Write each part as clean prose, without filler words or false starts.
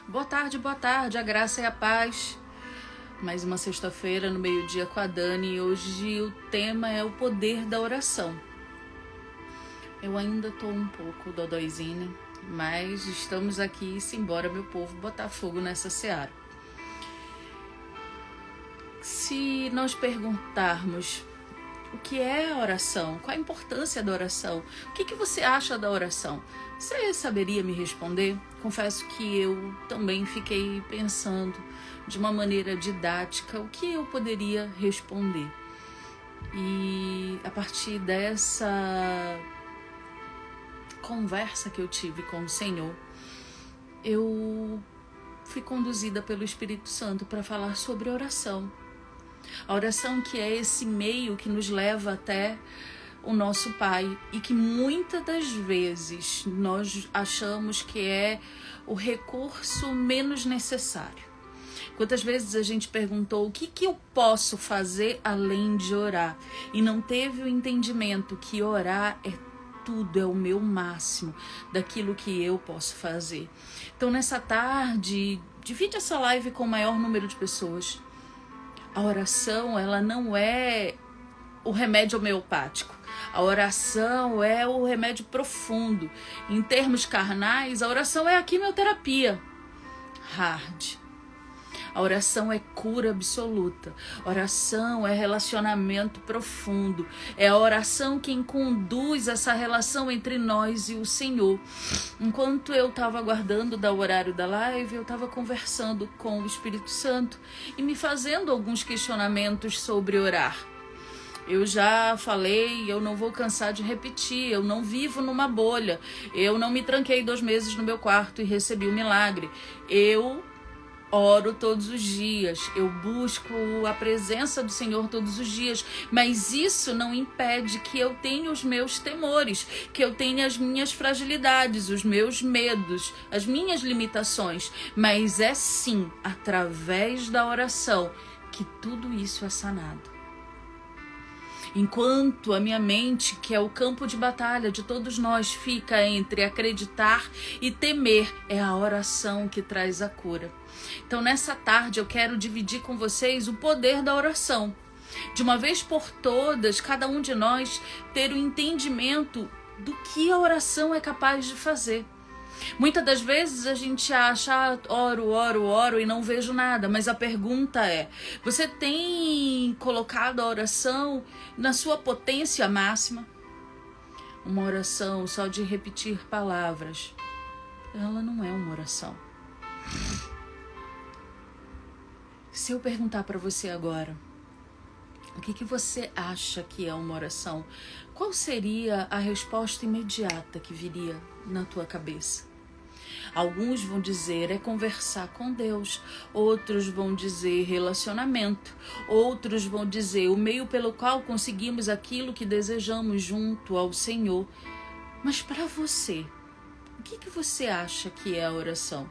Boa tarde, a graça e a paz. Mais uma sexta-feira no meio-dia com a Dani e hoje o tema é o poder da oração. Eu ainda tô um pouco dodóizinha, mas estamos aqui, simbora meu povo, botar fogo nessa seara. Se nós perguntarmos o que é a oração, qual a importância da oração, o que você acha da oração, você saberia me responder? Confesso que eu também fiquei pensando de uma maneira didática o que eu poderia responder. E a partir dessa conversa que eu tive com o Senhor, eu fui conduzida pelo Espírito Santo para falar sobre oração. A oração que é esse meio que nos leva até o nosso Pai e que muitas das vezes nós achamos que é o recurso menos necessário. Quantas vezes a gente perguntou o que eu posso fazer além de orar e não teve o entendimento que orar é tudo, é o meu máximo daquilo que eu posso fazer. Então nessa tarde, divide essa live com o maior número de pessoas. A oração, ela não é o remédio homeopático. A oração é o remédio profundo. Em termos carnais, a oração é a quimioterapia. Hard. A oração é cura absoluta. A oração é relacionamento profundo. É a oração quem conduz essa relação entre nós e o Senhor. Enquanto eu estava aguardando dar o horário da live, eu estava conversando com o Espírito Santo e me fazendo alguns questionamentos sobre orar. Eu já falei, eu não vou cansar de repetir, eu não vivo numa bolha. Eu não me tranquei 2 meses no meu quarto e recebi o milagre. Eu oro todos os dias, eu busco a presença do Senhor todos os dias, mas isso não impede que eu tenha os meus temores, que eu tenha as minhas fragilidades, os meus medos, as minhas limitações, mas é sim através da oração que tudo isso é sanado. Enquanto a minha mente, que é o campo de batalha de todos nós, fica entre acreditar e temer, é a oração que traz a cura. Então nessa tarde eu quero dividir com vocês o poder da oração. De uma vez por todas, cada um de nós ter o entendimento do que a oração é capaz de fazer. Muitas das vezes a gente acha, oro e não vejo nada, mas a pergunta é, você tem colocado a oração na sua potência máxima? Uma oração só de repetir palavras, ela não é uma oração. Se eu perguntar para você agora, o que você acha que é uma oração? Qual seria a resposta imediata que viria na tua cabeça? Alguns vão dizer é conversar com Deus, outros vão dizer relacionamento, outros vão dizer o meio pelo qual conseguimos aquilo que desejamos junto ao Senhor. Mas para você, o que você acha que é a oração?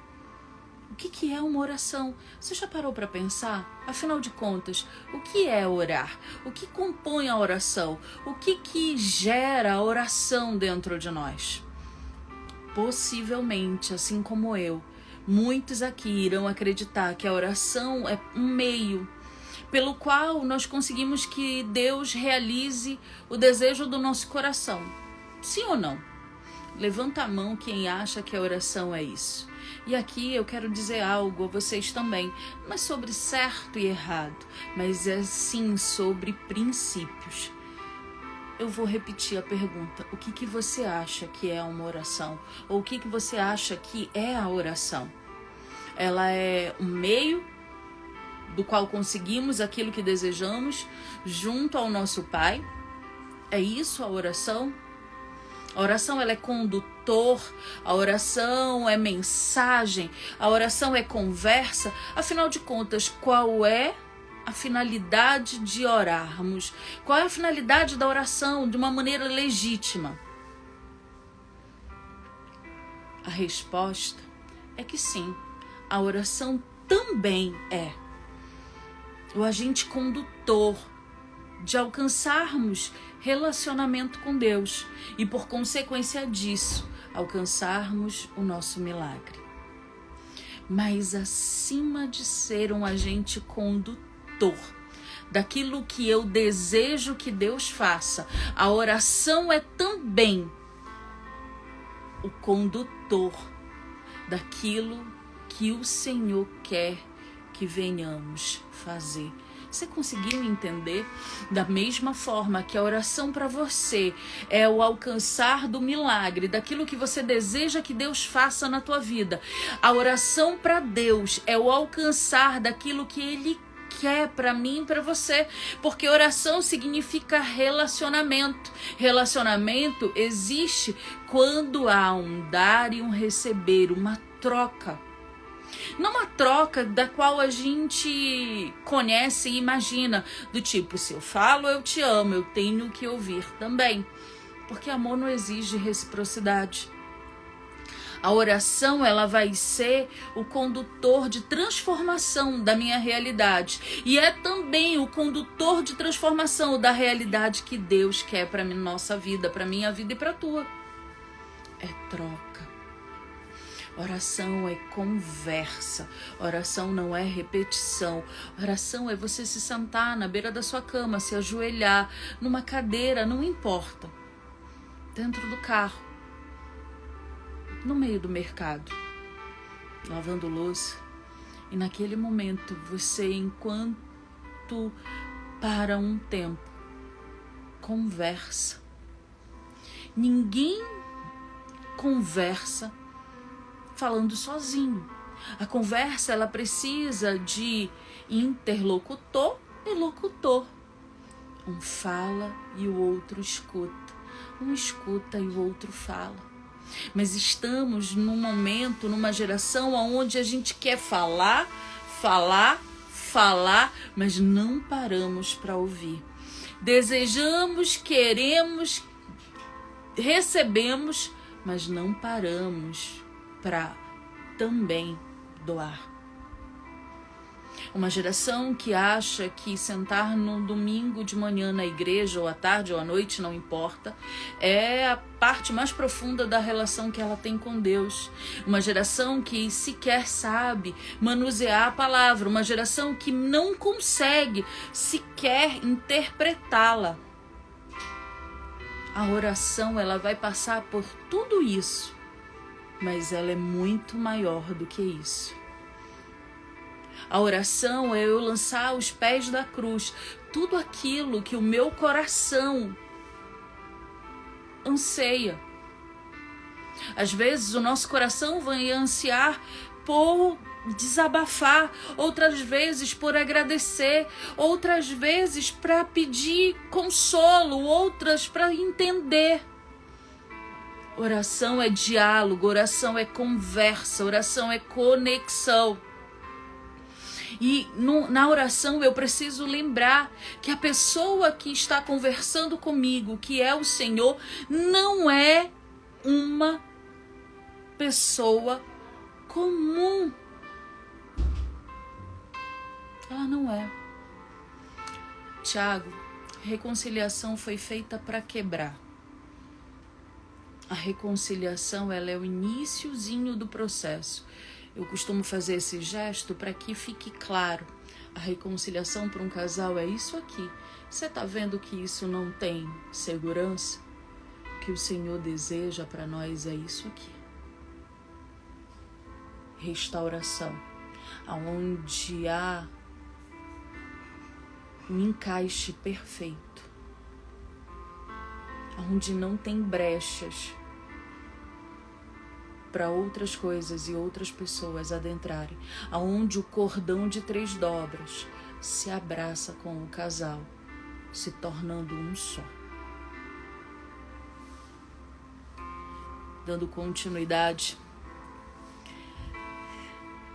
O que é uma oração? Você já parou para pensar? Afinal de contas, o que é orar? O que compõe a oração? O que gera a oração dentro de nós? Possivelmente, assim como eu, muitos aqui irão acreditar que a oração é um meio pelo qual nós conseguimos que Deus realize o desejo do nosso coração. Sim ou não? Levanta a mão quem acha que a oração é isso. E aqui eu quero dizer algo a vocês também, não é sobre certo e errado, mas é sim sobre princípios. Eu vou repetir a pergunta, o que você acha que é uma oração? Ou o que você acha que é a oração? Ela é um meio do qual conseguimos aquilo que desejamos junto ao nosso Pai? É isso a oração? A oração ela é condutor, a oração é mensagem, a oração é conversa. Afinal de contas, qual é a finalidade de orarmos? Qual é a finalidade da oração de uma maneira legítima? A resposta é que sim, a oração também é o agente condutor de alcançarmos relacionamento com Deus e, por consequência disso, alcançarmos o nosso milagre. mas acima de ser um agente condutor daquilo que eu desejo que Deus faça, a oração é também o condutor daquilo que o Senhor quer que venhamos fazer. Você conseguiu entender? Da mesma forma que a oração para você é o alcançar do milagre, daquilo que você deseja que Deus faça na tua vida, a oração para Deus é o alcançar daquilo que Ele quer para mim e para você, porque oração significa relacionamento. Relacionamento existe quando há um dar e um receber, uma troca. Não uma troca da qual a gente conhece e imagina, do tipo, se eu falo eu te amo, eu tenho que ouvir também, porque amor não exige reciprocidade. A oração, ela vai ser o condutor de transformação da minha realidade. E é também o condutor de transformação da realidade que Deus quer para nossa vida, para minha vida e para a tua. É troca. Oração é conversa. Oração não é repetição. Oração é você se sentar na beira da sua cama, se ajoelhar, numa cadeira, não importa. Dentro do carro. No meio do mercado, lavando louça, e naquele momento você, enquanto para um tempo, conversa. Ninguém conversa falando sozinho. A conversa, ela precisa de interlocutor e locutor. Um fala e o outro escuta. Um escuta e o outro fala. Mas estamos num momento, numa geração onde a gente quer falar, mas não paramos para ouvir. Desejamos, queremos, recebemos, mas não paramos para também doar. Uma geração que acha que sentar no domingo de manhã na igreja, ou à tarde ou à noite, não importa, é a parte mais profunda da relação que ela tem com Deus. Uma geração que sequer sabe manusear a palavra. Uma geração que não consegue sequer interpretá-la. A oração, ela vai passar por tudo isso, mas ela é muito maior do que isso. A oração é eu lançar aos pés da cruz tudo aquilo que o meu coração anseia. Às vezes o nosso coração vai ansiar por desabafar, outras vezes por agradecer, outras vezes para pedir consolo, outras para entender. Oração é diálogo, oração é conversa, oração é conexão. E na oração eu preciso lembrar que a pessoa que está conversando comigo, que é o Senhor, não é uma pessoa comum. Ela não é. Tiago, reconciliação foi feita para quebrar. A reconciliação, ela é o iniciozinho do processo. Eu costumo fazer esse gesto para que fique claro. A reconciliação para um casal é isso aqui. Você está vendo que isso não tem segurança? O que o Senhor deseja para nós é isso aqui. Restauração. Onde há um encaixe perfeito. Onde não tem brechas para outras coisas e outras pessoas adentrarem, aonde o cordão de 3 dobras se abraça com o casal, se tornando um só. Dando continuidade,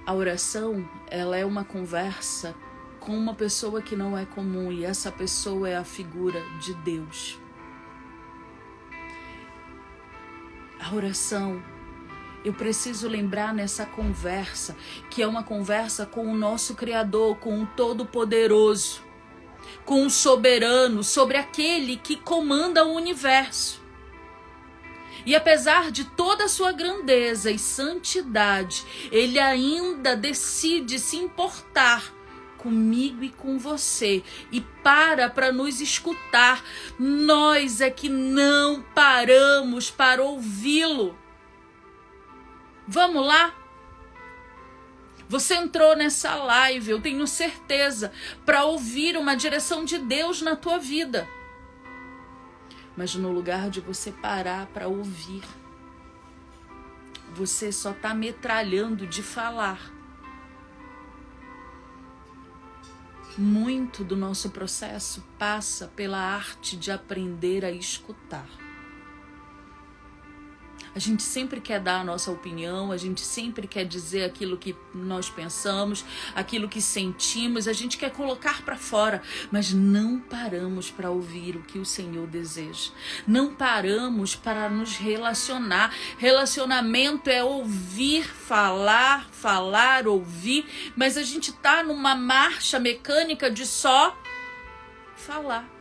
a oração, ela é uma conversa com uma pessoa que não é comum, e essa pessoa é a figura de Deus. A oração, eu preciso lembrar nessa conversa, que é uma conversa com o nosso Criador, com o Todo-Poderoso, com o Soberano, sobre aquele que comanda o universo. E apesar de toda a sua grandeza e santidade, ele ainda decide se importar comigo e com você e para nos escutar. Nós é que não paramos para ouvi-lo. Vamos lá? Você entrou nessa live, eu tenho certeza, para ouvir uma direção de Deus na tua vida. Mas no lugar de você parar para ouvir, você só está metralhando de falar. Muito do nosso processo passa pela arte de aprender a escutar. A gente sempre quer dar a nossa opinião, a gente sempre quer dizer aquilo que nós pensamos, aquilo que sentimos, a gente quer colocar para fora, mas não paramos para ouvir o que o Senhor deseja. Não paramos para nos relacionar. Relacionamento é ouvir, falar, ouvir, mas a gente está numa marcha mecânica de só falar.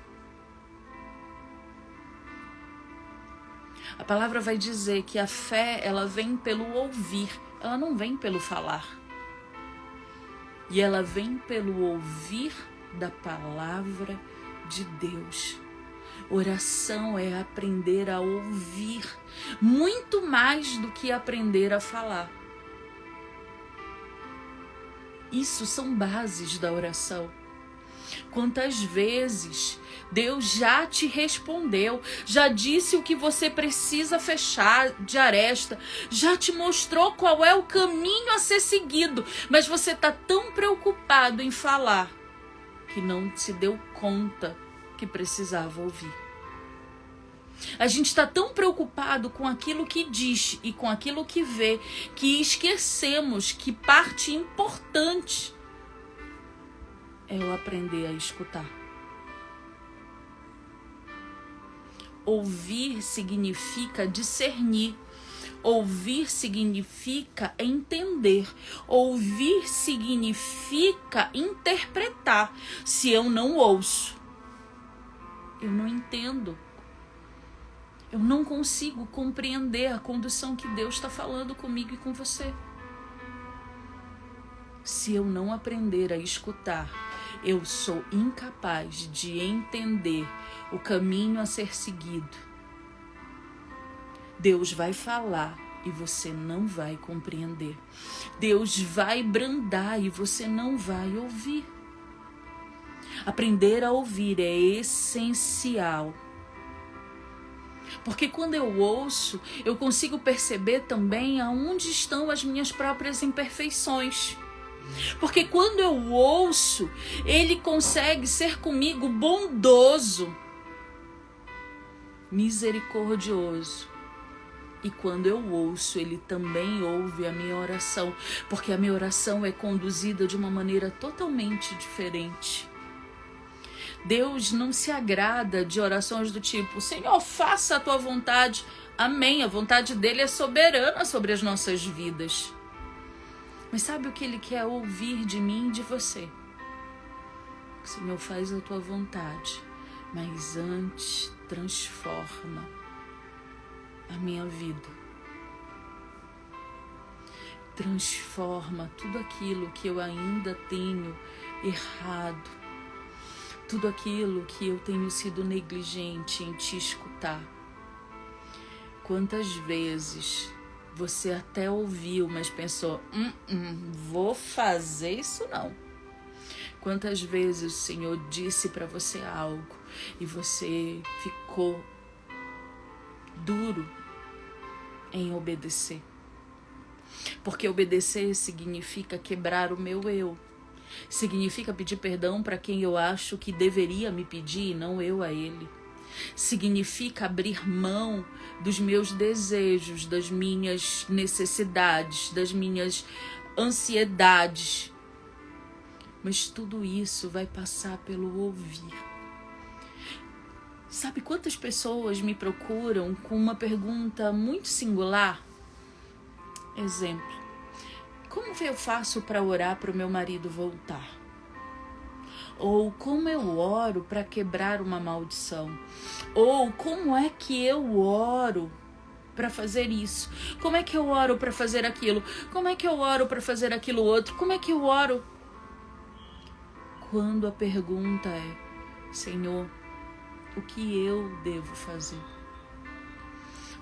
A palavra vai dizer que a fé, ela vem pelo ouvir, ela não vem pelo falar. E ela vem pelo ouvir da palavra de Deus. Oração é aprender a ouvir, muito mais do que aprender a falar. Isso são bases da oração. Quantas vezes Deus já te respondeu, já disse o que você precisa fechar de aresta, já te mostrou qual é o caminho a ser seguido, mas você está tão preocupado em falar que não se deu conta que precisava ouvir. A gente está tão preocupado com aquilo que diz e com aquilo que vê, que esquecemos que parte importante é eu aprender a escutar. Ouvir significa discernir. Ouvir significa entender. Ouvir significa interpretar. Se eu não ouço, eu não entendo. Eu não consigo compreender a condução que Deus está falando comigo e com você. Se eu não aprender a escutar, eu sou incapaz de entender o caminho a ser seguido. Deus vai falar e você não vai compreender. Deus vai brandar e você não vai ouvir. Aprender a ouvir é essencial. Porque quando eu ouço, eu consigo perceber também aonde estão as minhas próprias imperfeições. Porque quando eu ouço, ele consegue ser comigo bondoso, misericordioso. E quando eu ouço, ele também ouve a minha oração, porque a minha oração é conduzida de uma maneira totalmente diferente. Deus não se agrada de orações do tipo: Senhor, faça a tua vontade. Amém. A vontade dele é soberana sobre as nossas vidas. Mas sabe o que ele quer ouvir de mim e de você? Senhor, faz a tua vontade, mas antes transforma a minha vida. Transforma tudo aquilo que eu ainda tenho errado, tudo aquilo que eu tenho sido negligente em te escutar. Quantas vezes você até ouviu, mas pensou: vou fazer isso não. Quantas vezes o Senhor disse para você algo e você ficou duro em obedecer? Porque obedecer significa quebrar o meu eu. Significa pedir perdão para quem eu acho que deveria me pedir e não eu a ele. Significa abrir mão dos meus desejos, das minhas necessidades, das minhas ansiedades. Mas tudo isso vai passar pelo ouvir. Sabe quantas pessoas me procuram com uma pergunta muito singular? Exemplo: como eu faço para orar para o meu marido voltar? Ou como eu oro para quebrar uma maldição? Ou como é que eu oro para fazer isso? Como é que eu oro para fazer aquilo? Como é que eu oro para fazer aquilo outro? Como é que eu oro? Quando a pergunta é: Senhor, o que eu devo fazer?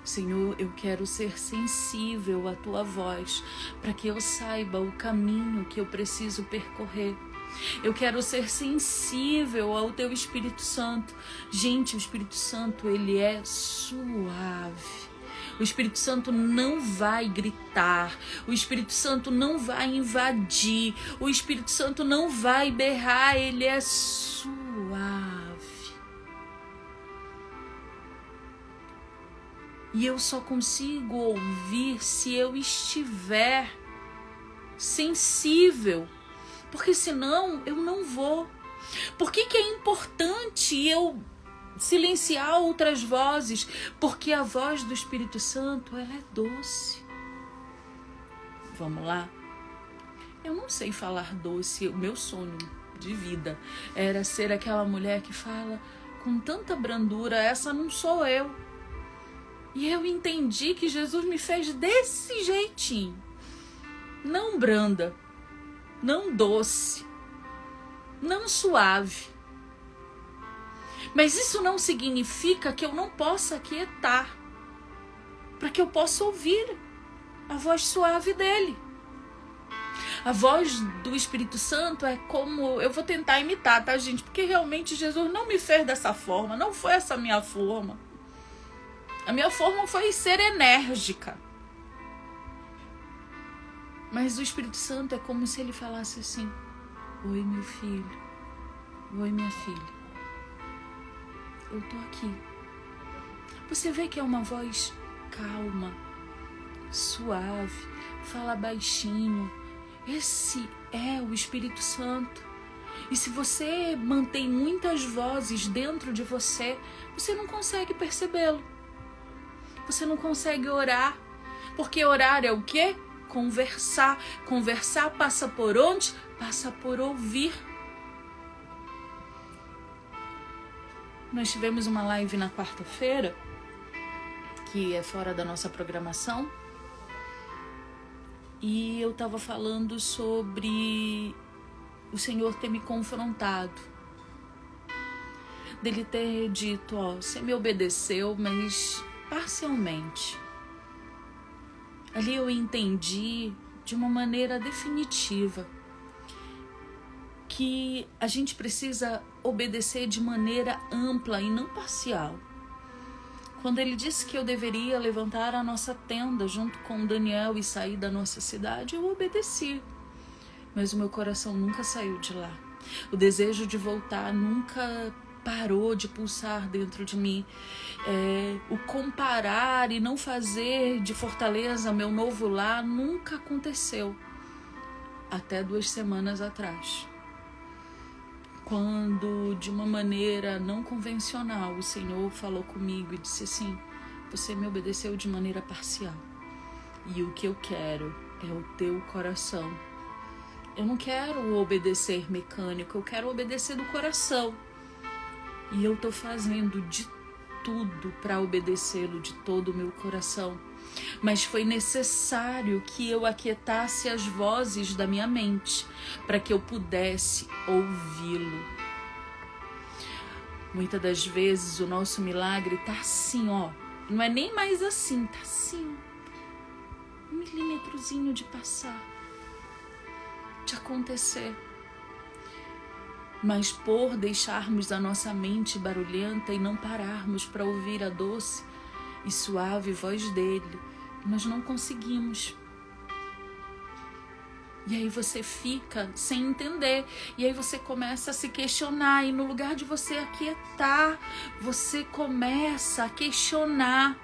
Senhor, eu quero ser sensível à tua voz, para que eu saiba o caminho que eu preciso percorrer. Eu quero ser sensível ao teu Espírito Santo. Gente, o Espírito Santo, ele é suave. O Espírito Santo não vai gritar. O Espírito Santo não vai invadir. O Espírito Santo não vai berrar. Ele é suave. E eu só consigo ouvir se eu estiver sensível. Porque senão eu não vou. Por que é importante eu silenciar outras vozes? Porque a voz do Espírito Santo, ela é doce. Vamos lá? Eu não sei falar doce. O meu sonho de vida era ser aquela mulher que fala com tanta brandura. Essa não sou eu. E eu entendi que Jesus me fez desse jeitinho. Não branda, não doce, não suave. Mas isso não significa que eu não possa aquietar, para que eu possa ouvir a voz suave dele. A voz do Espírito Santo é como... Eu vou tentar imitar, tá, gente? Porque realmente Jesus não me fez dessa forma, não foi essa a minha forma. A minha forma foi ser enérgica. Mas o Espírito Santo é como se ele falasse assim: oi, meu filho. Oi, minha filha. Eu tô aqui. Você vê que é uma voz calma, suave, fala baixinho. Esse é o Espírito Santo. E se você mantém muitas vozes dentro de você, você não consegue percebê-lo. Você não consegue orar. Porque orar é o quê? Conversar. Conversar passa por onde? Passa por ouvir. Nós tivemos uma live na quarta-feira, que é fora da nossa programação, e eu estava falando sobre o Senhor ter me confrontado, dele ter dito: ó, você me obedeceu, mas parcialmente. Ali eu entendi de uma maneira definitiva que a gente precisa obedecer de maneira ampla e não parcial. Quando ele disse que eu deveria levantar a nossa tenda junto com Daniel e sair da nossa cidade, eu obedeci. Mas o meu coração nunca saiu de lá. O desejo de voltar nunca parou de pulsar dentro de mim. O comparar e não fazer de Fortaleza meu novo lar nunca aconteceu. Até 2 semanas atrás, quando de uma maneira não convencional o Senhor falou comigo e disse assim: você me obedeceu de maneira parcial, e o que eu quero é o teu coração. Eu não quero obedecer mecânico, eu quero obedecer do coração. E eu tô fazendo de tudo para obedecê-lo de todo o meu coração. Mas foi necessário que eu aquietasse as vozes da minha mente para que eu pudesse ouvi-lo. Muitas das vezes o nosso milagre tá assim, ó. Não é nem mais assim, tá assim. 1 milímetrozinho de passar, de acontecer. Mas por deixarmos a nossa mente barulhenta e não pararmos para ouvir a doce e suave voz dele, nós não conseguimos. E aí você fica sem entender. E aí você começa a se questionar. E no lugar de você aquietar, você começa a questionar.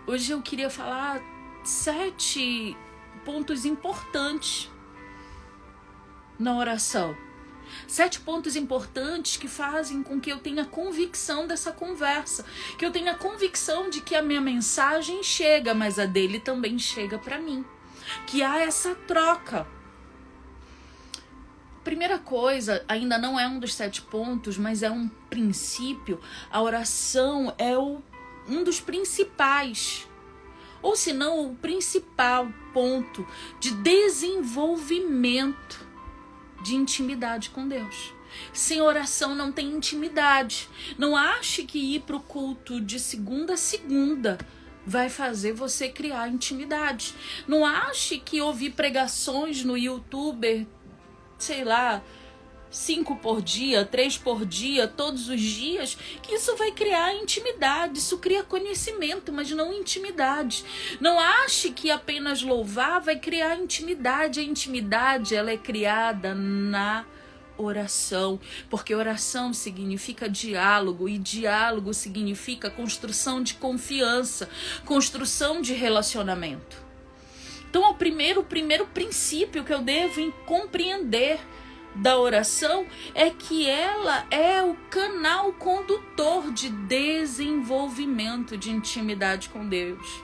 Hoje eu queria falar 7 pontos importantes na oração. 7 pontos importantes que fazem com que eu tenha convicção dessa conversa, que eu tenha convicção de que a minha mensagem chega, mas a dele também chega para mim, que há essa troca. Primeira coisa, ainda não é um dos 7 pontos, mas é um princípio. A oração é o um dos principais, ou se não o principal ponto de desenvolvimento de intimidade com Deus. Sem oração não tem intimidade. Não ache que ir para o culto de segunda a segunda vai fazer você criar intimidade. Não ache que ouvir pregações no YouTube, sei lá, 5 por dia, 3 por dia, todos os dias, que isso vai criar intimidade. Isso cria conhecimento, mas não intimidade. Não ache que apenas louvar vai criar intimidade. A intimidade, ela é criada na oração, porque oração significa diálogo, e diálogo significa construção de confiança, construção de relacionamento. Então, o primeiro princípio que eu devo compreender da oração é que ela é o canal condutor de desenvolvimento de intimidade com Deus.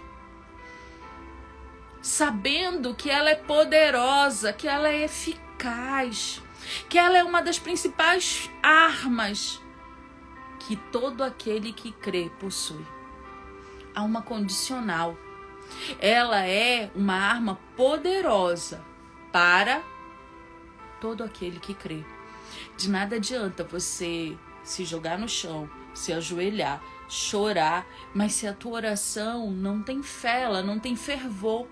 Sabendo que ela é poderosa, que ela é eficaz, que ela é uma das principais armas que todo aquele que crê possui. Há uma condicional. Ela é uma arma poderosa para todo aquele que crê. De nada adianta você se jogar no chão, se ajoelhar, chorar, mas se a tua oração não tem fé, ela não tem fervor.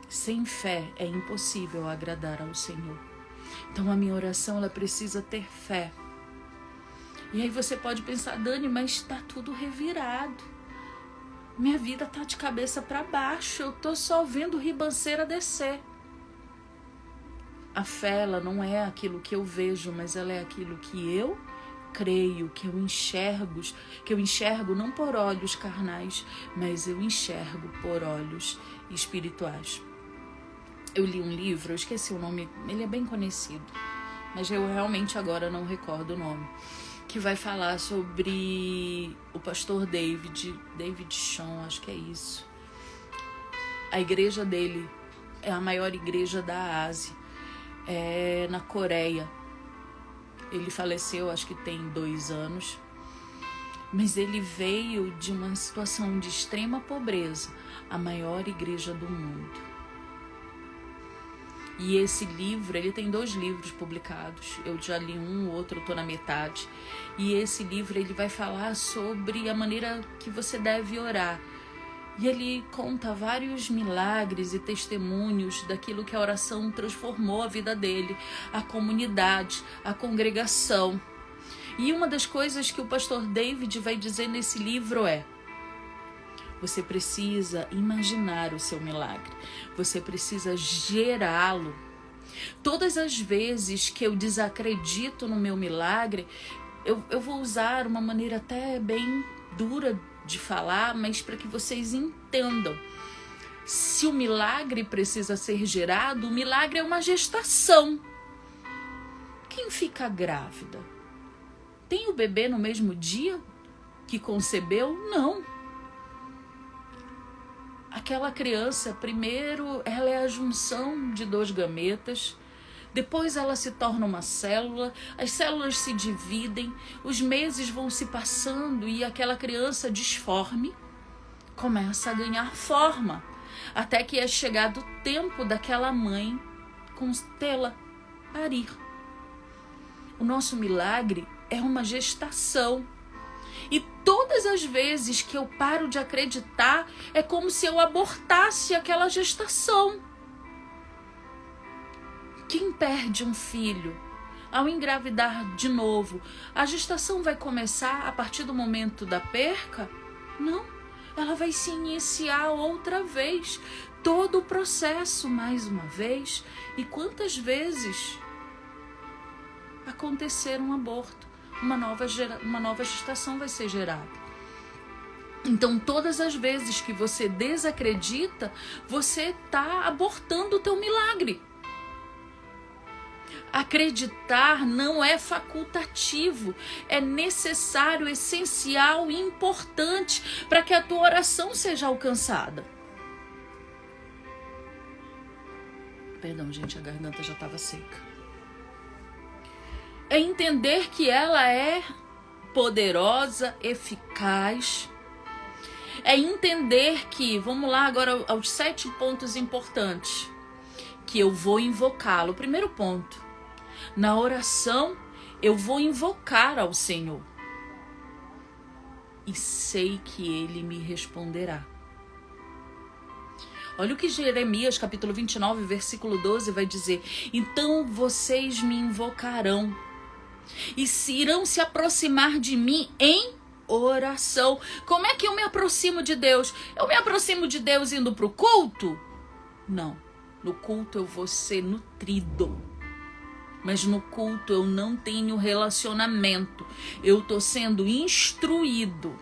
Sem fé é impossível agradar ao Senhor. Então a minha oração, ela precisa ter fé. E aí você pode pensar: Dani, mas está tudo revirado. Minha vida está de cabeça para baixo, eu estou só vendo ribanceira descer. A fé, ela não é aquilo que eu vejo, mas ela é aquilo que eu creio, que eu enxergo não por olhos carnais, mas eu enxergo por olhos espirituais. Eu li um livro, eu esqueci o nome, ele é bem conhecido, mas eu realmente agora não recordo o nome, que vai falar sobre o pastor David Shaw, acho que é isso. A igreja dele é a maior igreja da Ásia, é na Coreia. Ele faleceu, acho que tem 2 anos, mas ele veio de uma situação de extrema pobreza, a maior igreja do mundo. E esse livro, ele tem 2 livros publicados. Eu já li um, o outro eu tô na metade. E esse livro, ele vai falar sobre a maneira que você deve orar. E ele conta vários milagres e testemunhos daquilo que a oração transformou a vida dele, a comunidade, a congregação. E uma das coisas que o pastor David vai dizer nesse livro é: você precisa imaginar o seu milagre. Você precisa gerá-lo. Todas as vezes que eu desacredito no meu milagre, eu vou usar uma maneira até bem dura de falar, mas para que vocês entendam. Se o milagre precisa ser gerado, o milagre é uma gestação. Quem fica grávida? Tem o bebê no mesmo dia que concebeu? Não. Aquela criança, primeiro, ela é a junção de 2 gametas, depois ela se torna uma célula, as células se dividem, os meses vão se passando e aquela criança disforme começa a ganhar forma, até que é chegado o tempo daquela mãe tê-la parir. O nosso milagre é uma gestação. E todas as vezes que eu paro de acreditar, é como se eu abortasse aquela gestação. Quem perde um filho ao engravidar de novo, a gestação vai começar a partir do momento da perca? Não, ela vai se iniciar outra vez. Todo o processo mais uma vez. E quantas vezes acontecer um aborto? Uma nova gestação vai ser gerada. Então, todas as vezes que você desacredita, você está abortando o teu milagre. Acreditar não é facultativo, é necessário, essencial e importante para que a tua oração seja alcançada. Perdão, gente, a garganta já estava seca. É entender que ela é poderosa, eficaz. É entender que, vamos lá agora aos 7 pontos importantes, que eu vou invocá-lo. Primeiro ponto, na oração eu vou invocar ao Senhor. E sei que Ele me responderá. Olha o que Jeremias, capítulo 29, versículo 12 vai dizer. Então vocês me invocarão e irão se aproximar de mim em oração. Como é que eu me aproximo de Deus? Eu me aproximo de Deus indo para o culto? Não. No culto eu vou ser nutrido. Mas no culto eu não tenho relacionamento. Eu estou sendo instruído.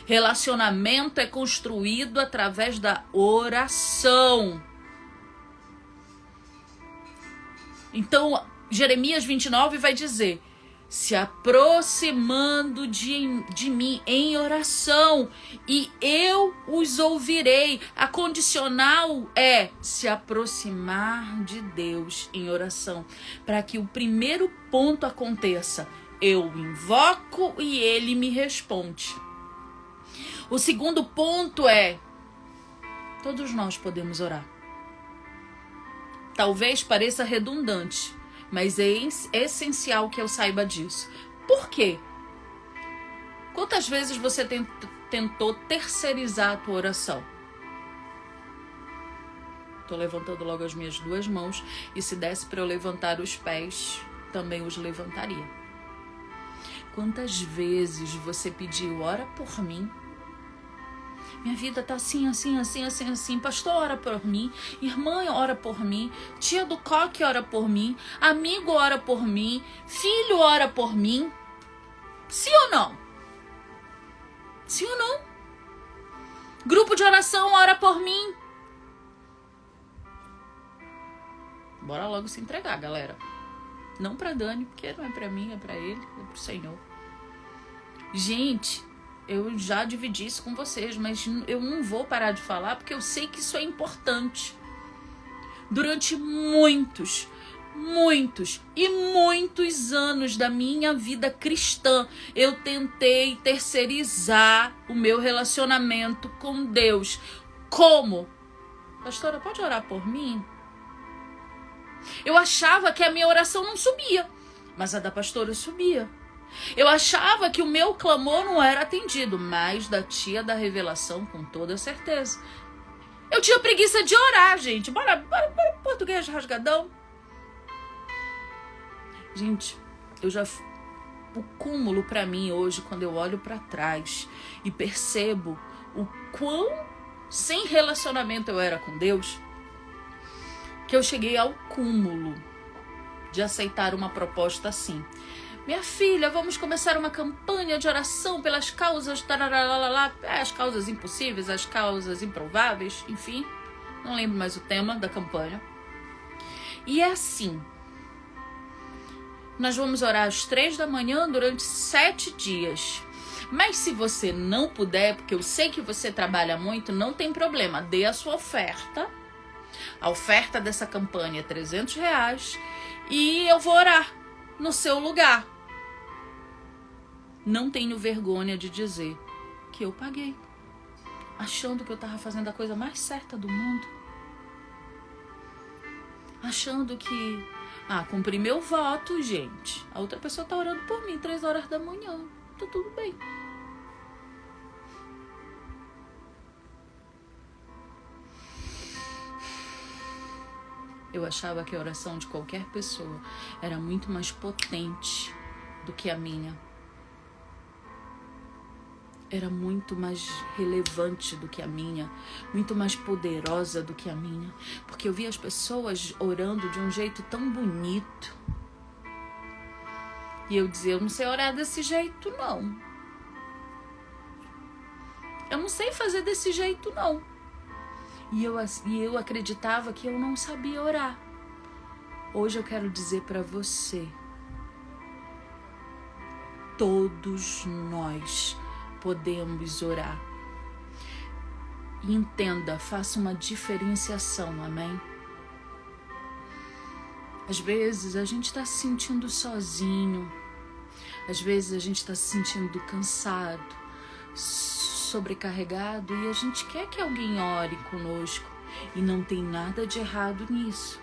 Relacionamento é construído através da oração. Então, Jeremias 29 vai dizer: se aproximando de mim em oração, e eu os ouvirei. A condicional é se aproximar de Deus em oração. Para que o primeiro ponto aconteça, eu invoco e Ele me responde. O segundo ponto é, todos nós podemos orar. Talvez pareça redundante, mas é essencial que eu saiba disso. Por quê? Quantas vezes você tentou terceirizar a tua oração? Estou levantando logo as minhas 2 mãos, e se desse para eu levantar os pés, também os levantaria. Quantas vezes você pediu, ora por mim? Minha vida tá assim, assim, assim, assim, assim. Pastor, ora por mim. Irmã, ora por mim. Tia do coque, ora por mim. Amigo, ora por mim. Filho, ora por mim. Sim ou não? Sim ou não? Grupo de oração, ora por mim. Bora logo se entregar, galera. Não pra Dani, porque não é pra mim, é pra ele, é pro Senhor. Gente, eu já dividi isso com vocês, mas eu não vou parar de falar porque eu sei que isso é importante. Durante muitos e muitos anos da minha vida cristã, eu tentei terceirizar o meu relacionamento com Deus. Como? Pastora, pode orar por mim? Eu achava que a minha oração não subia, mas a da pastora subia. Eu achava que o meu clamor não era atendido, mas da tia da revelação, com toda certeza. Eu tinha preguiça de orar, gente. Bora português rasgadão. Gente, o cúmulo pra mim hoje, quando eu olho pra trás e percebo o quão sem relacionamento eu era com Deus, que eu cheguei ao cúmulo de aceitar uma proposta assim. Minha filha, vamos começar uma campanha de oração pelas causas, as causas impossíveis, as causas improváveis, enfim. Não lembro mais o tema da campanha. E é assim. Nós vamos orar às 3 da manhã durante 7 dias. Mas se você não puder, porque eu sei que você trabalha muito, não tem problema. Dê a sua oferta. A oferta dessa campanha é R$300 e eu vou orar no seu lugar. Não tenho vergonha de dizer que eu paguei, achando que eu estava fazendo a coisa mais certa do mundo. Achando que, cumpri meu voto, gente. A outra pessoa está orando por mim 3 horas da manhã. Tá tudo bem. Eu achava que a oração de qualquer pessoa era muito mais potente do que a minha. Era muito mais relevante do que a minha, muito mais poderosa do que a minha, porque eu via as pessoas orando de um jeito tão bonito. E eu dizia, eu não sei orar desse jeito, não. Eu não sei fazer desse jeito, não. E eu acreditava que eu não sabia orar. Hoje eu quero dizer para você, todos nós podemos orar. Entenda, faça uma diferenciação, amém? Às vezes a gente está se sentindo sozinho. Às vezes a gente está se sentindo cansado, sobrecarregado e a gente quer que alguém ore conosco e não tem nada de errado nisso.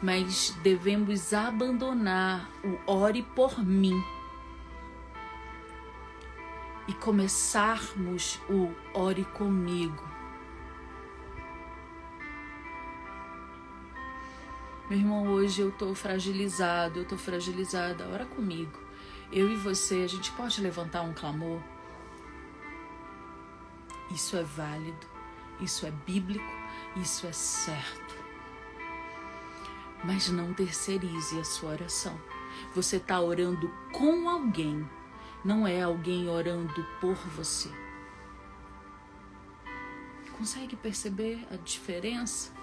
Mas devemos abandonar o ore por mim e começarmos o ore comigo. Meu irmão, hoje eu estou fragilizado, ora comigo. Eu e você, a gente pode levantar um clamor? Isso é válido, isso é bíblico, isso é certo. Mas não terceirize a sua oração. Você está orando com alguém, não é alguém orando por você. Consegue perceber a diferença?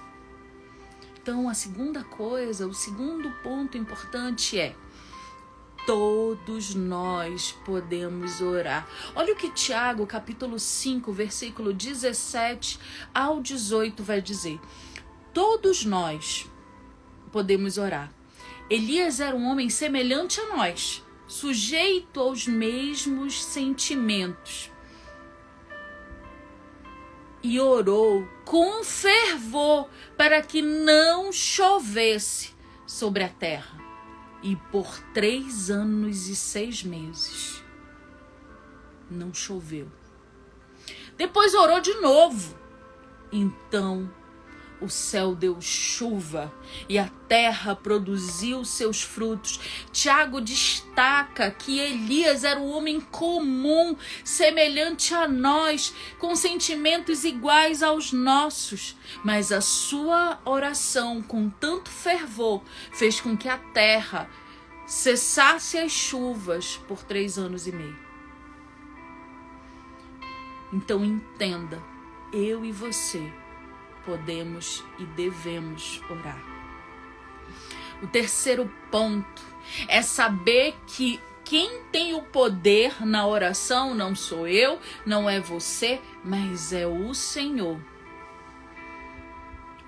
Então, a segunda coisa, o segundo ponto importante é: todos nós podemos orar. Olha o que Tiago, capítulo 5, versículo 17 ao 18 vai dizer. Todos nós podemos orar. Elias era um homem semelhante a nós, sujeito aos mesmos sentimentos. E orou com fervor para que não chovesse sobre a terra. E por 3 anos e 6 meses não choveu. Depois orou de novo. Então o céu deu chuva e a terra produziu seus frutos. Tiago destaca que Elias era um homem comum, semelhante a nós, com sentimentos iguais aos nossos. Mas a sua oração, com tanto fervor, fez com que a terra cessasse as chuvas por 3 anos e meio. Então entenda, eu e você podemos e devemos orar. O terceiro ponto é saber que quem tem o poder na oração não sou eu, não é você, mas é o Senhor.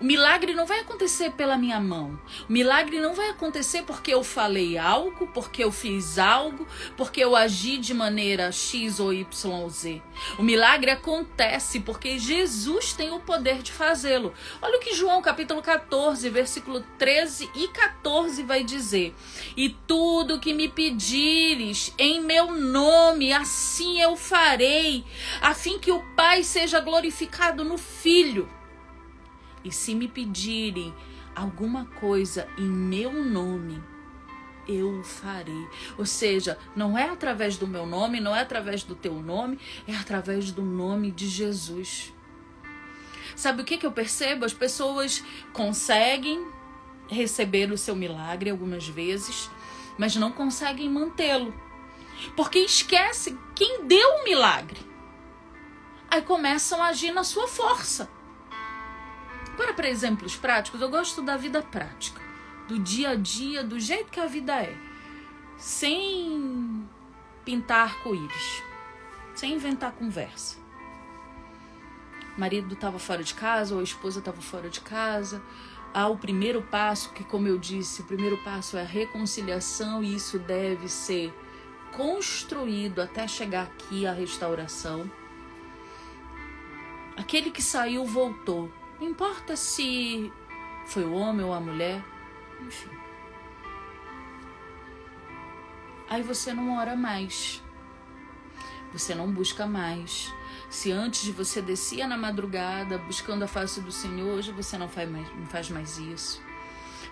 O milagre não vai acontecer pela minha mão. O milagre não vai acontecer porque eu falei algo, porque eu fiz algo, porque eu agi de maneira X ou Y, Z. O milagre acontece porque Jesus tem o poder de fazê-lo. Olha o que João capítulo 14, versículo 13 e 14 vai dizer. E tudo que me pedires em meu nome, assim eu farei, a fim que o Pai seja glorificado no Filho. E se me pedirem alguma coisa em meu nome, eu o farei. Ou seja, não é através do meu nome, não é através do teu nome, é através do nome de Jesus. Sabe o que eu percebo? As pessoas conseguem receber o seu milagre algumas vezes, mas não conseguem mantê-lo. Porque esquecem quem deu o milagre. Aí começam a agir na sua força. Agora, para exemplos práticos, eu gosto da vida prática, do dia a dia, do jeito que a vida é, sem pintar arco-íris, sem inventar conversa. O marido estava fora de casa, ou a esposa estava fora de casa. Há o primeiro passo, que, como eu disse, o primeiro passo é a reconciliação, e isso deve ser construído até chegar aqui a restauração. Aquele que saiu voltou. Não importa se foi o homem ou a mulher, enfim. Aí você não ora mais, você não busca mais. Se antes de você descia na madrugada buscando a face do Senhor, hoje você não faz mais isso.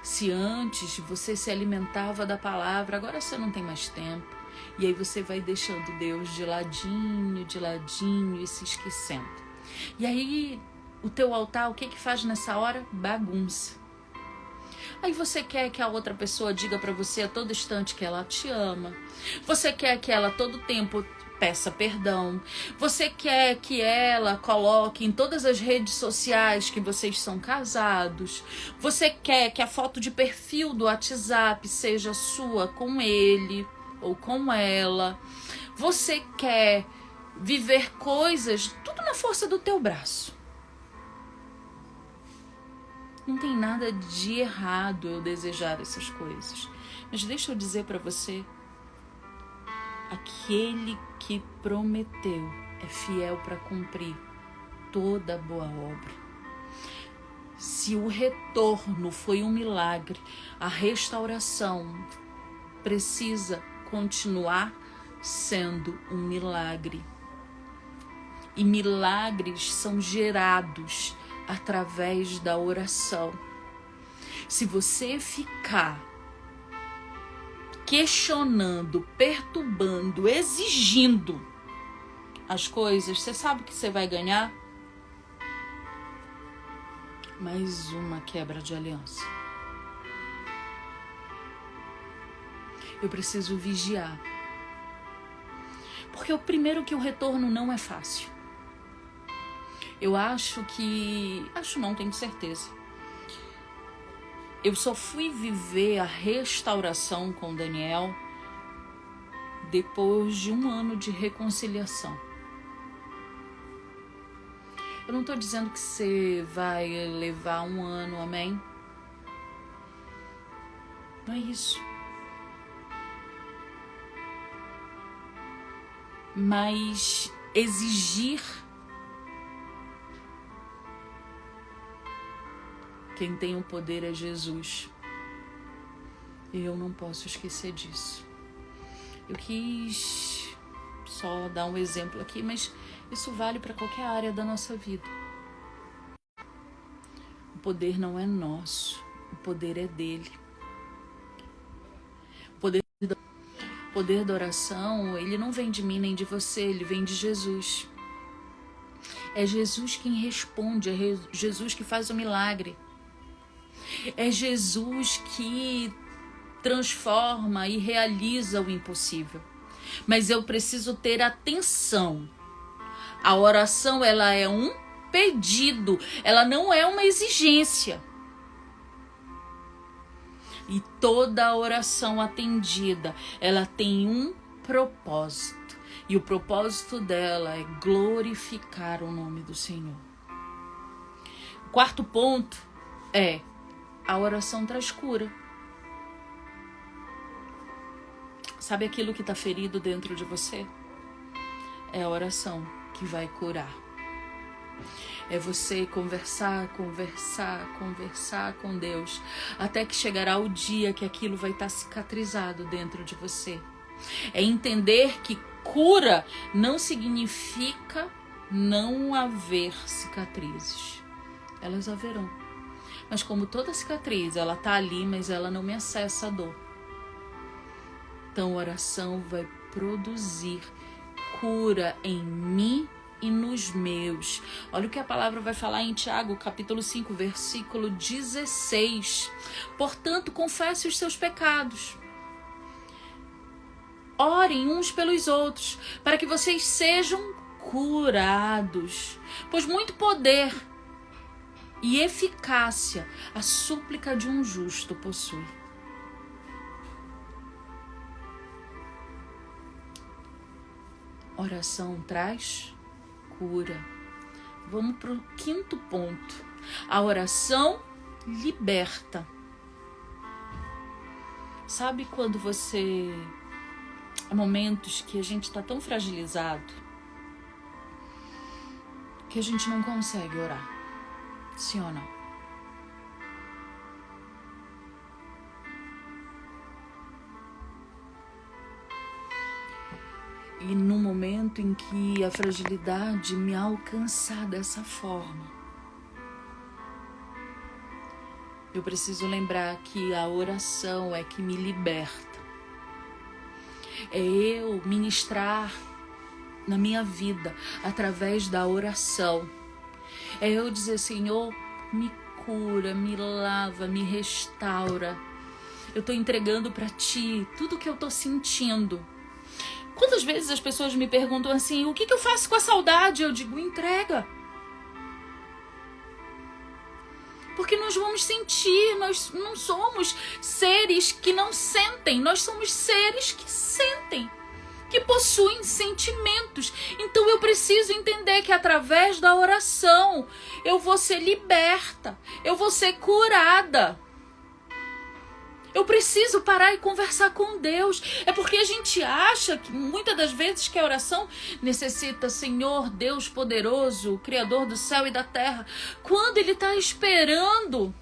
Se antes você se alimentava da palavra, agora você não tem mais tempo. E aí você vai deixando Deus de ladinho e se esquecendo. E aí o teu altar, o que faz nessa hora? Bagunça. Aí você quer que a outra pessoa diga para você a todo instante que ela te ama. Você quer que ela a todo tempo peça perdão. Você quer que ela coloque em todas as redes sociais que vocês são casados. Você quer que a foto de perfil do WhatsApp seja sua com ele ou com ela. Você quer viver coisas tudo na força do teu braço. Não tem nada de errado eu desejar essas coisas. Mas deixa eu dizer para você, Aquele que prometeu é fiel para cumprir toda boa obra. Se o retorno foi um milagre, a restauração precisa continuar sendo um milagre. E milagres são gerados através da oração. Se você ficar questionando, perturbando, exigindo as coisas, você sabe que você vai ganhar? Mais uma quebra de aliança. Eu preciso vigiar. Porque o primeiro que o retorno não é fácil. Eu acho, não tenho certeza. Eu só fui viver a restauração com Daniel depois de 1 ano de reconciliação. Eu não estou dizendo que você vai levar 1 ano, amém? Não é isso. Mas exigir. Quem tem o poder é Jesus. E eu não posso esquecer disso. Eu quis só dar um exemplo aqui, mas isso vale para qualquer área da nossa vida. O poder não é nosso, o poder é dele. O poder da oração, ele não vem de mim nem de você, ele vem de Jesus. É Jesus quem responde, é Jesus que faz o milagre. É Jesus que transforma e realiza o impossível. Mas eu preciso ter atenção. A oração, ela é um pedido, ela não é uma exigência. E toda oração atendida, ela tem um propósito. E o propósito dela é glorificar o nome do Senhor. O 4º ponto é: a oração traz cura. Sabe aquilo que está ferido dentro de você? É a oração que vai curar. É você conversar com Deus, até que chegará o dia que aquilo vai estar cicatrizado dentro de você. É entender que cura não significa não haver cicatrizes. Elas haverão. Mas como toda cicatriz, ela está ali, mas ela não me acessa a dor. Então a oração vai produzir cura em mim e nos meus. Olha o que a palavra vai falar em Tiago, capítulo 5, versículo 16. Portanto, confesse os seus pecados. Orem uns pelos outros, para que vocês sejam curados. Pois muito poder e eficácia a súplica de um justo possui. Oração traz cura. Vamos para o 5º ponto. A oração liberta. Sabe quando você... Há momentos que a gente está tão fragilizado que a gente não consegue orar. Sim ou não? E no momento em que a fragilidade me alcançar dessa forma, eu preciso lembrar que a oração é que me liberta. É eu ministrar na minha vida através da oração. É eu dizer: Senhor, me cura, me lava, me restaura. Eu estou entregando para Ti tudo que eu estou sentindo. Quantas vezes as pessoas me perguntam assim: o que eu faço com a saudade? Eu digo: entrega. Porque nós vamos sentir, nós não somos seres que não sentem, nós somos seres que sentem, que possuem sentimentos. Então eu preciso entender que através da oração eu vou ser liberta, eu vou ser curada. Eu preciso parar e conversar com Deus. É porque a gente acha que muitas das vezes que a oração necessita, Senhor, Deus poderoso, Criador do céu e da terra, quando Ele está esperando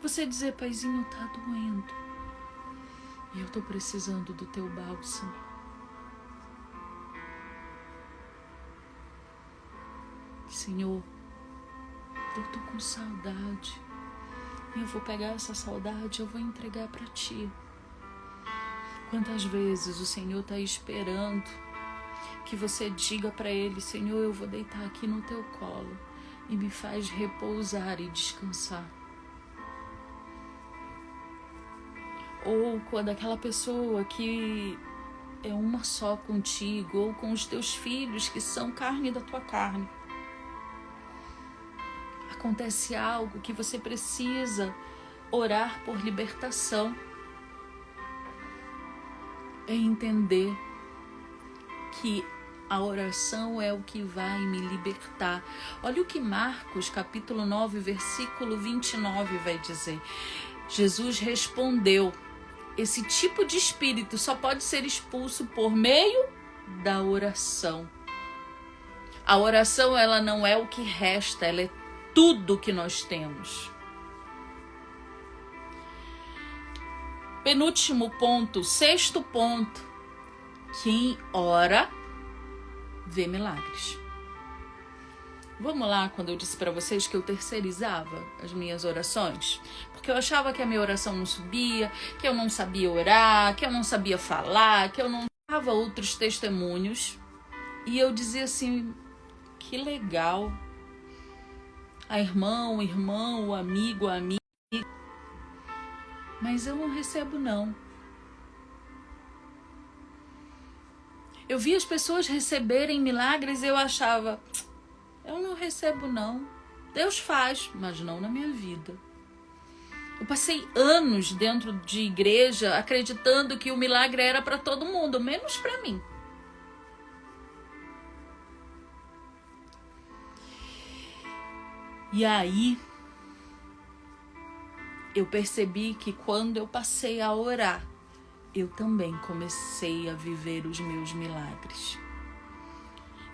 você dizer, Paizinho, tá doendo. E eu tô precisando do teu bálsamo. Senhor, eu tô com saudade. E eu vou pegar essa saudade, eu vou entregar para Ti. Quantas vezes o Senhor está esperando que você diga para Ele, Senhor, eu vou deitar aqui no Teu colo e me faz repousar e descansar. Ou quando aquela pessoa que é uma só contigo, ou com os teus filhos que são carne da tua carne, acontece algo que você precisa orar por libertação. É entender que a oração é o que vai me libertar. Olha o que Marcos, capítulo 9, versículo 29 vai dizer. Jesus respondeu, esse tipo de espírito só pode ser expulso por meio da oração. A oração, ela não é o que resta, ela é tudo que nós temos. Penúltimo ponto, sexto ponto. Quem ora, vê milagres. Vamos lá, quando eu disse para vocês que eu terceirizava as minhas orações, porque eu achava que a minha oração não subia, que eu não sabia orar, que eu não sabia falar, que eu não dava outros testemunhos. E eu dizia assim, que legal. A irmão, o irmão, o amigo, a amiga. Mas eu não recebo, não. Eu vi as pessoas receberem milagres e eu achava, eu não recebo, não. Deus faz, mas não na minha vida. Eu passei anos dentro de igreja acreditando que o milagre era para todo mundo, menos para mim. E aí, eu percebi que quando eu passei a orar, eu também comecei a viver os meus milagres.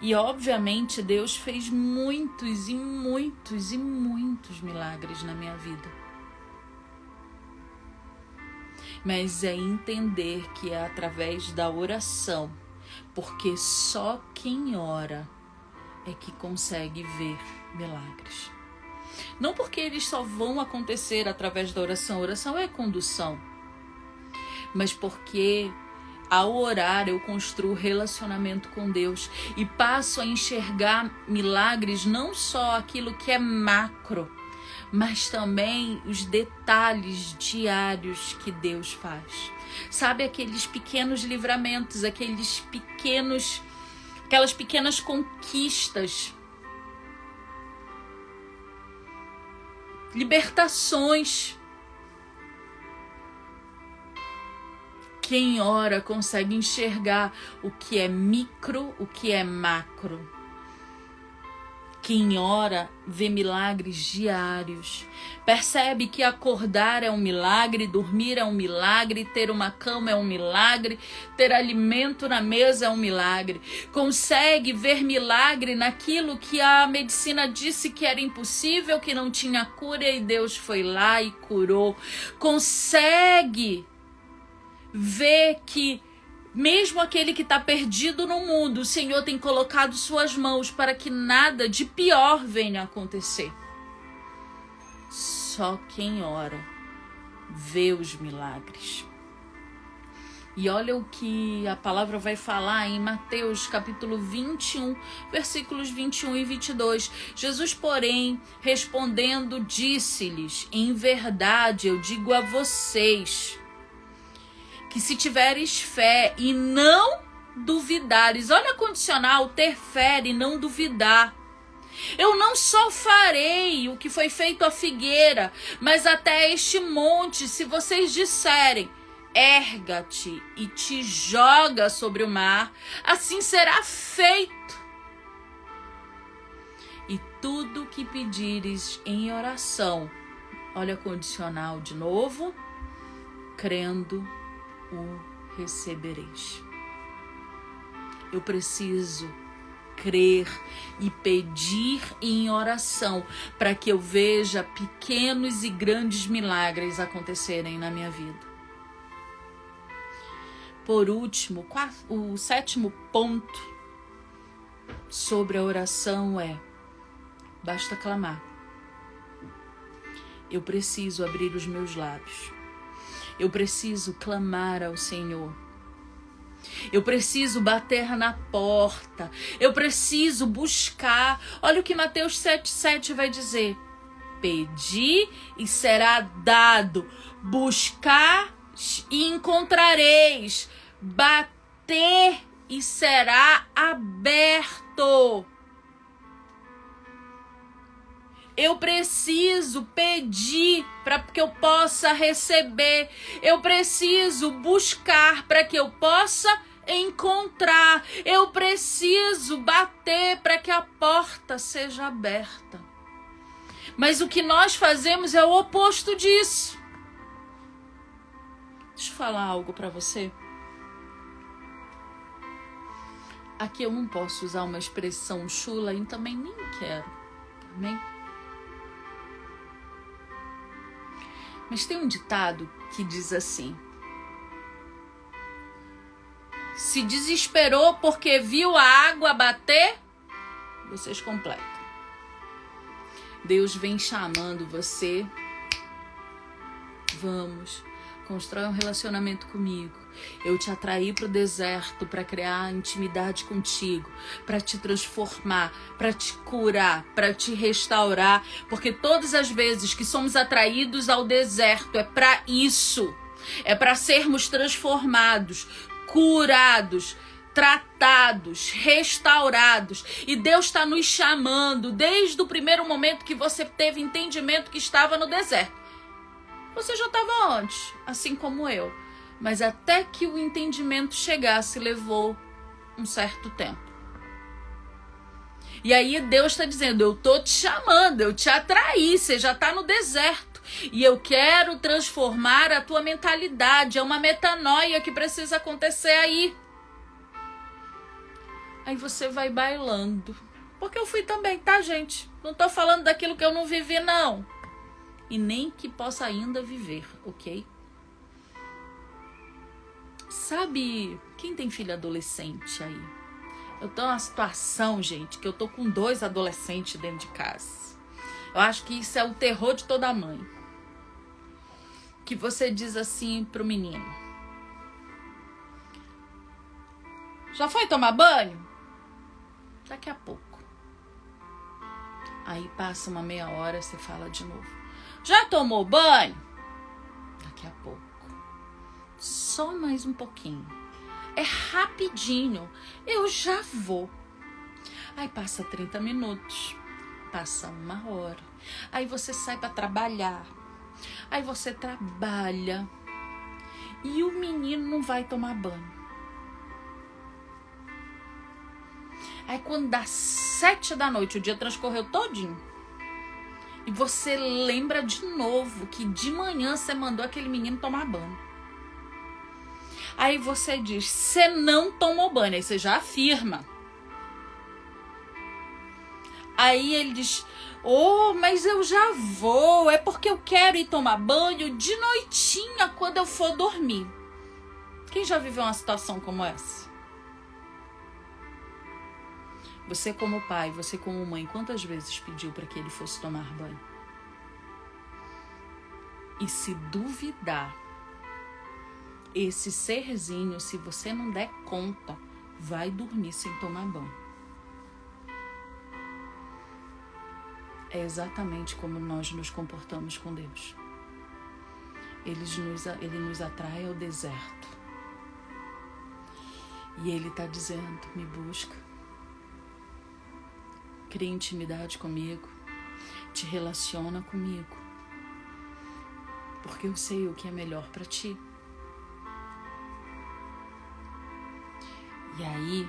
E obviamente Deus fez muitos e muitos e muitos milagres na minha vida. Mas é entender que é através da oração, porque só quem ora é que consegue ver milagres. Não porque eles só vão acontecer através da oração. A oração é condução. Mas porque ao orar eu construo relacionamento com Deus e passo a enxergar milagres, não só aquilo que é macro, mas também os detalhes diários que Deus faz. Sabe, aqueles pequenos livramentos, aquelas pequenas conquistas, libertações. Quem ora consegue enxergar o que é micro, o que é macro. Quem ora vê milagres diários. Percebe que acordar é um milagre, dormir é um milagre, ter uma cama é um milagre, ter alimento na mesa é um milagre. Consegue ver milagre naquilo que a medicina disse que era impossível, que não tinha cura, e Deus foi lá e curou. Consegue ver que mesmo aquele que está perdido no mundo, o Senhor tem colocado suas mãos para que nada de pior venha a acontecer. Só quem ora vê os milagres. E olha o que a palavra vai falar em Mateus capítulo 21, versículos 21 e 22. Jesus, porém, respondendo, disse-lhes, em verdade eu digo a vocês, que se tiveres fé e não duvidares, olha a condicional, ter fé e não duvidar, eu não só farei o que foi feito à figueira, mas até este monte, se vocês disserem, erga-te e te joga sobre o mar, assim será feito. E tudo que pedires em oração, olha a condicional de novo, crendo o recebereis. Eu preciso crer e pedir em oração para que eu veja pequenos e grandes milagres acontecerem na minha vida. Por último, o 7º ponto sobre a oração é: basta clamar. Eu preciso abrir os meus lábios. Eu preciso clamar ao Senhor. Eu preciso bater na porta. Eu preciso buscar. Olha o que Mateus 7,7 vai dizer: pedi e será dado. Buscar e encontrareis. Bater e será aberto. Eu preciso pedir para que eu possa receber. Eu preciso buscar para que eu possa encontrar. Eu preciso bater para que a porta seja aberta. Mas o que nós fazemos é o oposto disso. Deixa eu falar algo para você. Aqui eu não posso usar uma expressão chula e também nem quero. Amém? Mas tem um ditado que diz assim: se desesperou porque viu a água bater, vocês completam. Deus vem chamando você. Vamos, constrói um relacionamento comigo. Eu te atraí para o deserto para criar intimidade contigo, para te transformar, para te curar, para te restaurar, porque todas as vezes que somos atraídos ao deserto é para isso, é para sermos transformados, curados, tratados, restaurados. E Deus está nos chamando desde o primeiro momento que você teve entendimento que estava no deserto. Você já estava antes, assim como eu. Mas até que o entendimento chegasse, levou um certo tempo. E aí Deus está dizendo: eu estou te chamando, eu te atraí, você já está no deserto. E eu quero transformar a tua mentalidade. É uma metanoia que precisa acontecer aí. Aí você vai bailando. Porque eu fui também, tá, gente? Não estou falando daquilo que eu não vivi, não. E nem que possa ainda viver, ok? Sabe, quem tem filho adolescente aí? Eu tô numa situação, gente, que eu tô com 2 adolescentes dentro de casa. Eu acho que isso é o terror de toda mãe. Que você diz assim pro menino: já foi tomar banho? Daqui a pouco. Aí passa uma meia hora, você fala de novo: já tomou banho? Daqui a pouco. Só mais um pouquinho. É rapidinho. Eu já vou. Aí passa 30 minutos. Passa 1 hora. Aí você sai para trabalhar. Aí você trabalha. E o menino não vai tomar banho. Aí quando dá 7 da noite, o dia transcorreu todinho. E você lembra de novo que de manhã você mandou aquele menino tomar banho. Aí você diz: você não tomou banho. Aí você já afirma. Aí ele diz: oh, mas eu já vou. É porque eu quero ir tomar banho de noitinha quando eu for dormir. Quem já viveu uma situação como essa? Você como pai, você como mãe, quantas vezes pediu para que ele fosse tomar banho? E se duvidar, esse serzinho, se você não der conta, vai dormir sem tomar banho. É exatamente como nós nos comportamos com Deus. Ele nos atrai ao deserto. E Ele está dizendo: me busca. Cria intimidade comigo. Te relaciona comigo. Porque eu sei o que é melhor para ti. E aí,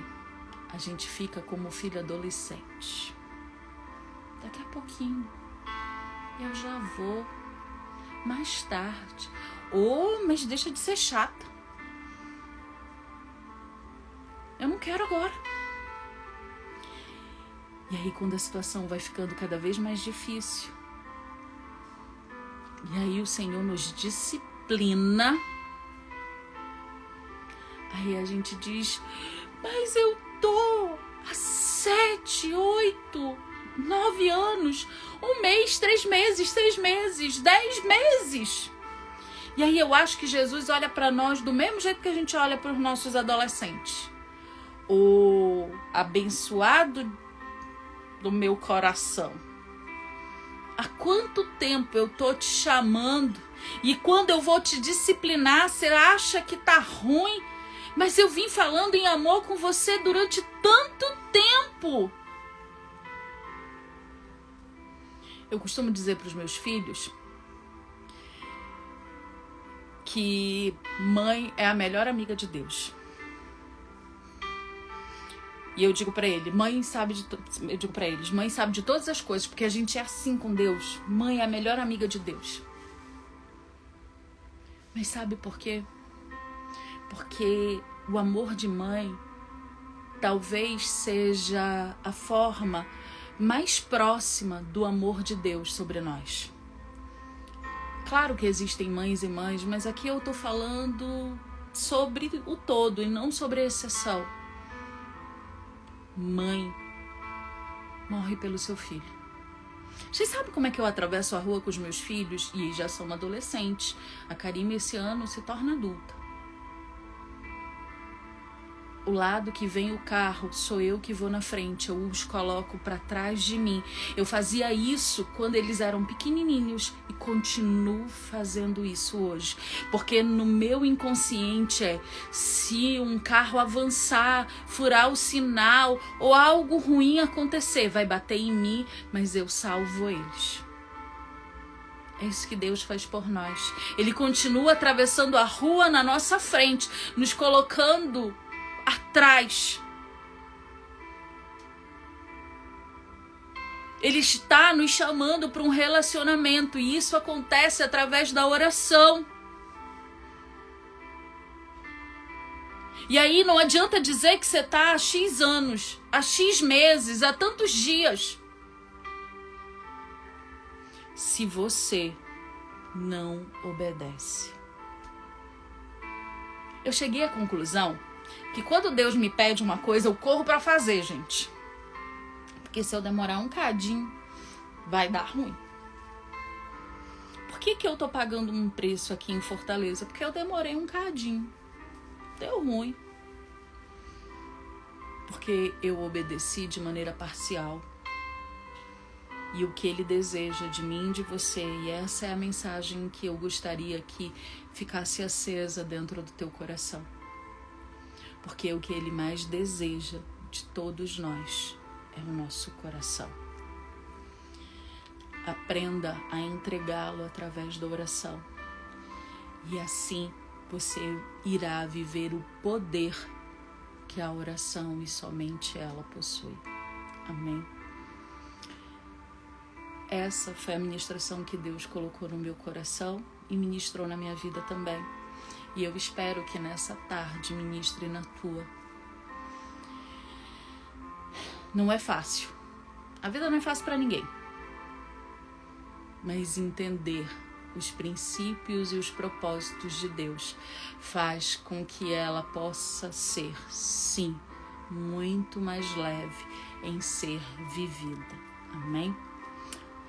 a gente fica como filho adolescente. Daqui a pouquinho, eu já vou. mais tarde. Mas deixa de ser chata. Eu não quero agora. E aí, quando a situação vai ficando cada vez mais difícil, e aí o Senhor nos disciplina, aí a gente diz, mas eu tô há 7, 8, 9 anos, 1 mês, 3 meses, 6 meses, 10 meses. E aí eu acho que Jesus olha para nós do mesmo jeito que a gente olha para os nossos adolescentes. O abençoado do meu coração. Há quanto tempo eu tô te chamando e quando eu vou te disciplinar, você acha que tá ruim? Mas eu vim falando em amor com você durante tanto tempo. Eu costumo dizer para os meus filhos que mãe é a melhor amiga de Deus. E eu digo para ele, mãe sabe de todas as coisas, porque a gente é assim com Deus. Mãe é a melhor amiga de Deus. Mas sabe por quê? Porque o amor de mãe talvez seja a forma mais próxima do amor de Deus sobre nós. Claro que existem mães e mães, mas aqui eu tô falando sobre o todo e não sobre a exceção. Mãe morre pelo seu filho. Vocês sabem como é que eu atravesso a rua com os meus filhos? E já são adolescentes. A Karime esse ano se torna adulta. O lado que vem o carro, sou eu que vou na frente. Eu os coloco para trás de mim. Eu fazia isso quando eles eram pequenininhos e continuo fazendo isso hoje. Porque no meu inconsciente se um carro avançar, furar o sinal ou algo ruim acontecer, vai bater em mim, mas eu salvo eles. É isso que Deus faz por nós. Ele continua atravessando a rua na nossa frente, nos colocando atrás. Ele está nos chamando para um relacionamento e isso acontece através da oração. E aí não adianta dizer que você está há X anos, há X meses, há tantos dias. Se você não obedece. Eu cheguei à conclusão que quando Deus me pede uma coisa, eu corro para fazer, gente. Porque se eu demorar um cadinho, vai dar ruim. Por que eu tô pagando um preço aqui em Fortaleza? Porque eu demorei um cadinho. Deu ruim. Porque eu obedeci de maneira parcial. E o que Ele deseja de mim e de você. E essa é a mensagem que eu gostaria que ficasse acesa dentro do teu coração. Porque o que Ele mais deseja de todos nós é o nosso coração. Aprenda a entregá-lo através da oração. E assim você irá viver o poder que a oração e somente ela possui. Amém? Essa foi a ministração que Deus colocou no meu coração e ministrou na minha vida também. E eu espero que nessa tarde ministre na tua. Não é fácil. A vida não é fácil para ninguém. Mas entender os princípios e os propósitos de Deus faz com que ela possa ser, sim, muito mais leve em ser vivida. Amém?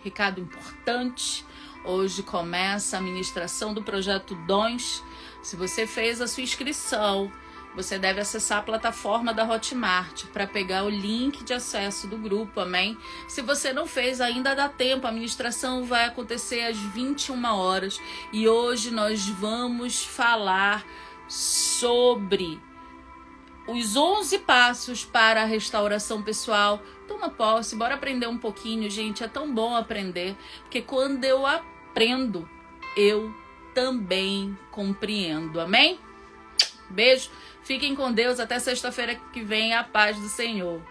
Recado importante. Hoje começa a ministração do Projeto Dons. Se você fez a sua inscrição, você deve acessar a plataforma da Hotmart para pegar o link de acesso do grupo, amém? Se você não fez, ainda dá tempo, a ministração vai acontecer às 21 horas. E hoje nós vamos falar sobre os 11 passos para a restauração pessoal. Toma posse, bora aprender um pouquinho, gente. É tão bom aprender, porque quando eu aprendo, eu também compreendo. Amém? Beijo. Fiquem com Deus. Até sexta-feira que vem. A paz do Senhor.